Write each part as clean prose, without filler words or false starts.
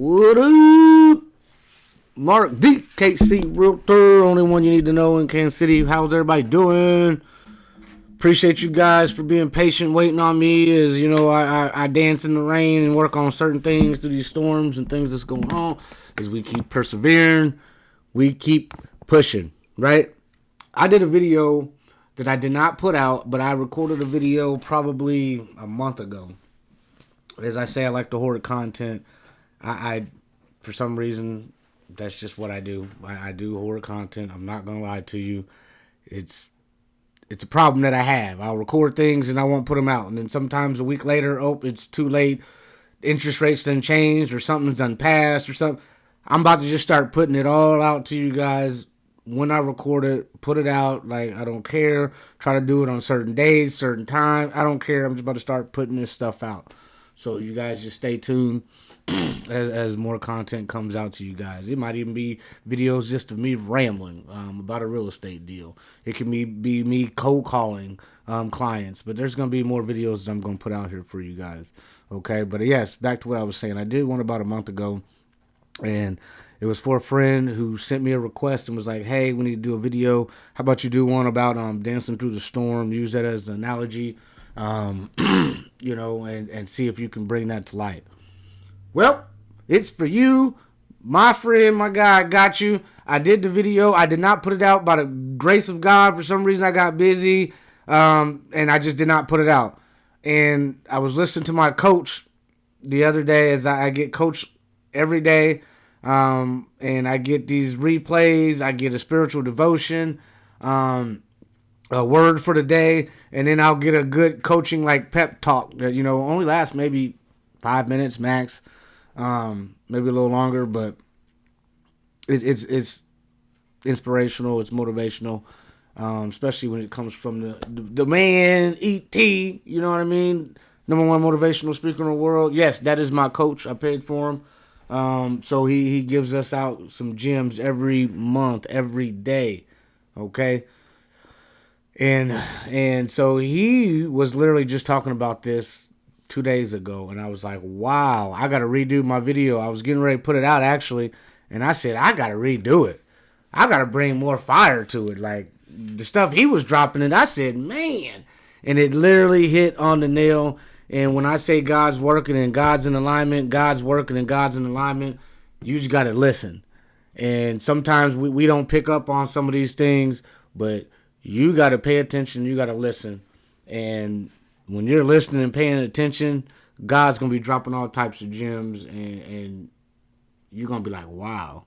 What up? Mark D, KC Realtor, only one you need to know in Kansas City. How's everybody doing? Appreciate you guys for being patient, waiting on me as, you know, I dance in the rain and work on certain things through these storms and things that's going on. As we keep persevering, we keep pushing, right? I did a video that I did not put out, but I recorded a video probably a month ago. As I say, I like the horror content. I for some reason, that's just what I do. I do horror content. I'm not going to lie to you. It's a problem that I have. I'll record things and I won't put them out. And then sometimes a week later, it's too late. Interest rates done changed or something's done passed or something. I'm about to just start putting it all out to you guys when I record it, put it out. Like, I don't care. Try to do it on certain days, certain times. I don't care. I'm just about to start putting this stuff out. So you guys just stay tuned as more content comes out to you guys. It might even be videos just of me rambling about a real estate deal. It can be me cold calling clients. But there's going to be more videos that I'm going to put out here for you guys. Okay? But yes, back to what I was saying. I did one about a month ago. And it was for a friend who sent me a request and was like, hey, we need to do a video. How about you do one about dancing through the storm? Use that as an analogy, you know, and see if you can bring that to light. Well, it's for you, my friend, my guy. I got you. I did the video. I did not put it out by the grace of God. For some reason, I got busy, and I just did not put it out. And I was listening to my coach the other day, as I get coached every day, and I get these replays. I get a spiritual devotion, a word for the day, and then I'll get a good coaching like pep talk that, you know, only lasts maybe 5 minutes max, maybe a little longer, but it's inspirational, it's motivational, especially when it comes from the man E.T., you know what I mean? Number one motivational speaker in the world. Yes, that is my coach. I paid for him. So he gives us out some gems every month, every day. Okay. And so he was literally just talking about this 2 days ago. And I was like, wow, I got to redo my video. I was getting ready to put it out actually. And I said, I got to redo it. I got to bring more fire to it. Like the stuff he was dropping it. I said, man. And it literally hit on the nail. And when I say God's working and God's in alignment, God's working and God's in alignment, you just got to listen. And sometimes we don't pick up on some of these things, but you got to pay attention. You got to listen. And when you're listening and paying attention, God's going to be dropping all types of gems, and you're going to be like, wow.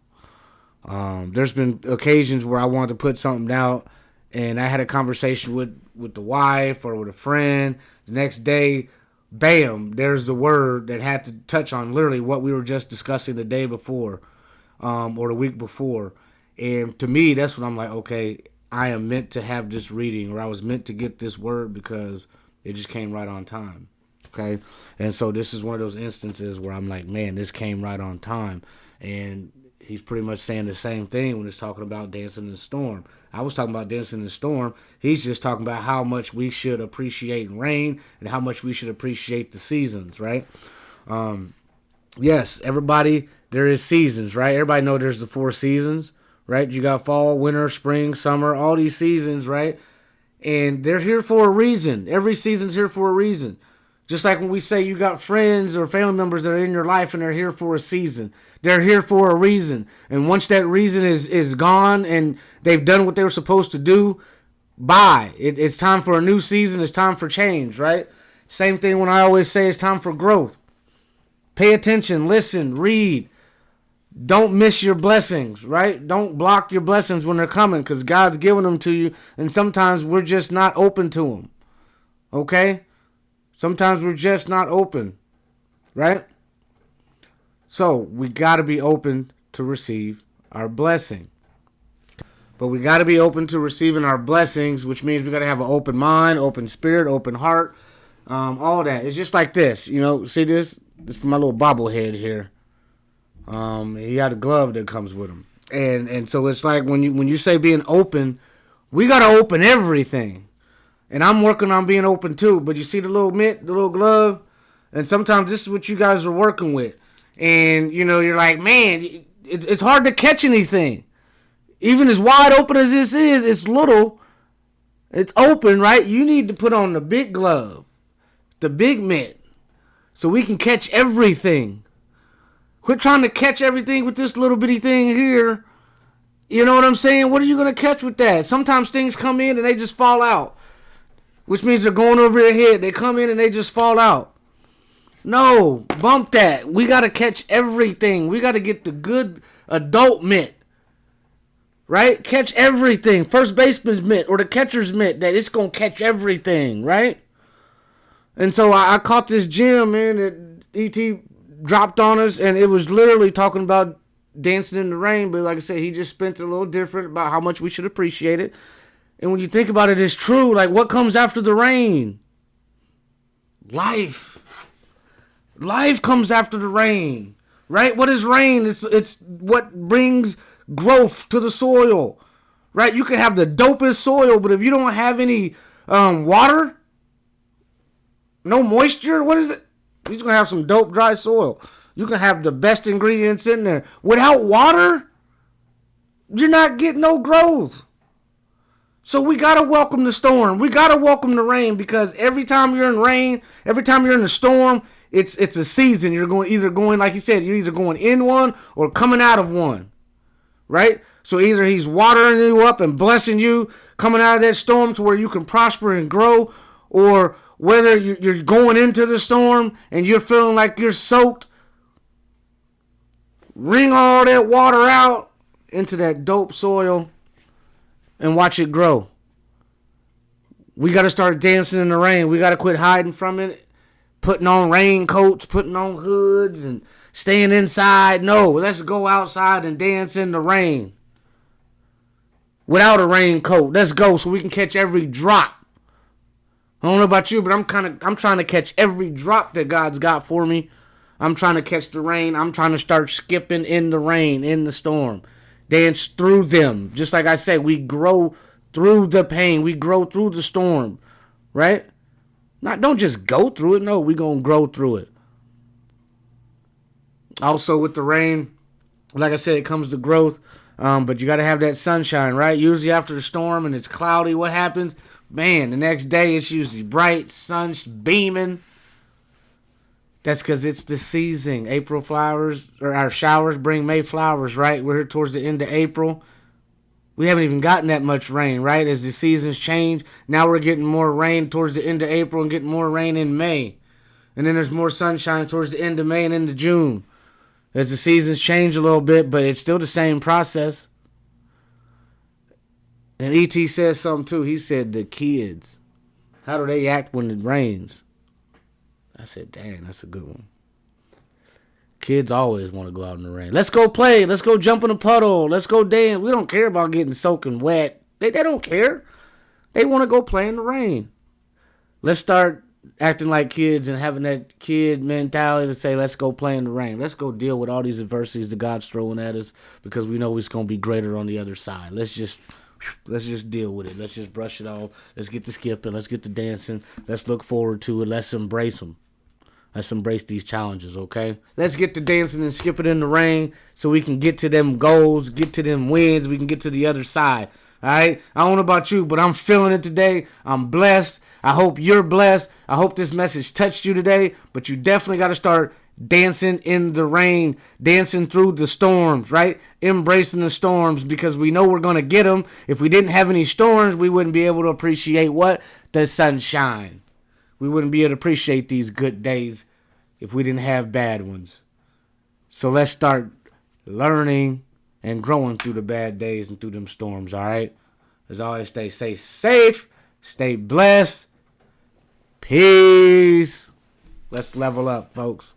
There's been occasions where I wanted to put something out, and I had a conversation with the wife or with a friend. The next day, bam, there's the word that had to touch on literally what we were just discussing the day before, or the week before. And to me, that's when I'm like, okay, I am meant to have this reading, or I was meant to get this word because it just came right on time. Okay. And so this is one of those instances where I'm like, man, this came right on time. And he's pretty much saying the same thing when he's talking about dancing in the storm. I was talking about dancing in the storm. He's just talking about how much we should appreciate rain and how much we should appreciate the seasons, right? Yes, everybody, there is seasons, right? Everybody know there's the 4 seasons, right? You got fall, winter, spring, summer, all these seasons, right? And they're here for a reason. Every season's here for a reason. Just like when we say you got friends or family members that are in your life and they're here for a season. They're here for a reason. And once that reason is gone and they've done what they were supposed to do, bye. It's time for a new season. It's time for change, right? Same thing when I always say it's time for growth. Pay attention, listen, read. Don't miss your blessings, right? Don't block your blessings when they're coming because God's giving them to you. And sometimes we're just not open to them. Okay? Sometimes we're just not open, right? So we got to be open to receive our blessing. But we got to be open to receiving our blessings, which means we got to have an open mind, open spirit, open heart, all that. It's just like this, you know. See this? This is for my little bobblehead here. He had a glove that comes with him, and so it's like when you say being open, we got to open everything. And I'm working on being open too. But you see the little mitt, the little glove? And sometimes this is what you guys are working with. And, you're like, man, it's hard to catch anything. Even as wide open as this is, it's little. It's open, right? You need to put on the big glove, the big mitt, so we can catch everything. Quit trying to catch everything with this little bitty thing here. You know what I'm saying? What are you going to catch with that? Sometimes things come in and they just fall out, which means they're going over your head. They come in and they just fall out. No, bump that. We got to catch everything. We got to get the good adult mitt, right? Catch everything. First baseman's mitt or the catcher's mitt that it's going to catch everything, right? And so I caught this gem, man, that E.T. dropped on us, and it was literally talking about dancing in the rain, but like I said, he just spent it a little different about how much we should appreciate it. And when you think about it, it's true. Like, what comes after the rain? Life. Life comes after the rain, right? What is rain? It's what brings growth to the soil, right? You can have the dopest soil, but if you don't have any water, no moisture, what is it? You're going to have some dope dry soil. You can have the best ingredients in there. Without water, you're not getting no growth. So we got to welcome the storm. We got to welcome the rain, because every time you're in rain, every time you're in a storm, it's a season. You're going, like he said, you're either going in one or coming out of one, right? So either he's watering you up and blessing you, coming out of that storm to where you can prosper and grow, or whether you're going into the storm and you're feeling like you're soaked, wring all that water out into that dope soil and watch it grow. We got to start dancing in the rain. We got to quit hiding from it, putting on raincoats, putting on hoods, and staying inside. No, let's go outside and dance in the rain. Without a raincoat, let's go so we can catch every drop. I don't know about you, but I'm trying to catch every drop that God's got for me. I'm trying to catch the rain. I'm trying to start skipping in the rain, in the storm. Dance through them. Just like I said, we grow through the pain. We grow through the storm, right? Don't just go through it. No, we're going to grow through it. Also with the rain, like I said, it comes to growth. But you got to have that sunshine, right? Usually after the storm and it's cloudy, what happens? Man, the next day it's usually bright, sun's beaming. That's because it's the season. April flowers, or our showers bring May flowers, right? We're here towards the end of April. We haven't even gotten that much rain, right? As the seasons change, now we're getting more rain towards the end of April and getting more rain in May. And then there's more sunshine towards the end of May and into June. As the seasons change a little bit, but it's still the same process. And E.T. says something too. He said, the kids, how do they act when it rains? I said, dang, that's a good one. Kids always want to go out in the rain. Let's go play. Let's go jump in a puddle. Let's go dance. We don't care about getting soaking wet. They don't care. They want to go play in the rain. Let's start acting like kids and having that kid mentality to say, let's go play in the rain. Let's go deal with all these adversities that God's throwing at us, because we know it's going to be greater on the other side. Let's just deal with it. Let's just brush it off. Let's get to skipping. Let's get to dancing. Let's look forward to it. Let's embrace them. Let's embrace these challenges, okay? Let's get to dancing and skipping in the rain so we can get to them goals, get to them wins. We can get to the other side, all right? I don't know about you, but I'm feeling it today. I'm blessed. I hope you're blessed. I hope this message touched you today, but you definitely got to start dancing in the rain, dancing through the storms, right? Embracing the storms, because we know we're going to get them. If we didn't have any storms, we wouldn't be able to appreciate what? The sunshine. We wouldn't be able to appreciate these good days if we didn't have bad ones. So let's start learning and growing through the bad days and through them storms, all right? As always, stay safe, stay blessed. Peace. Let's level up, folks.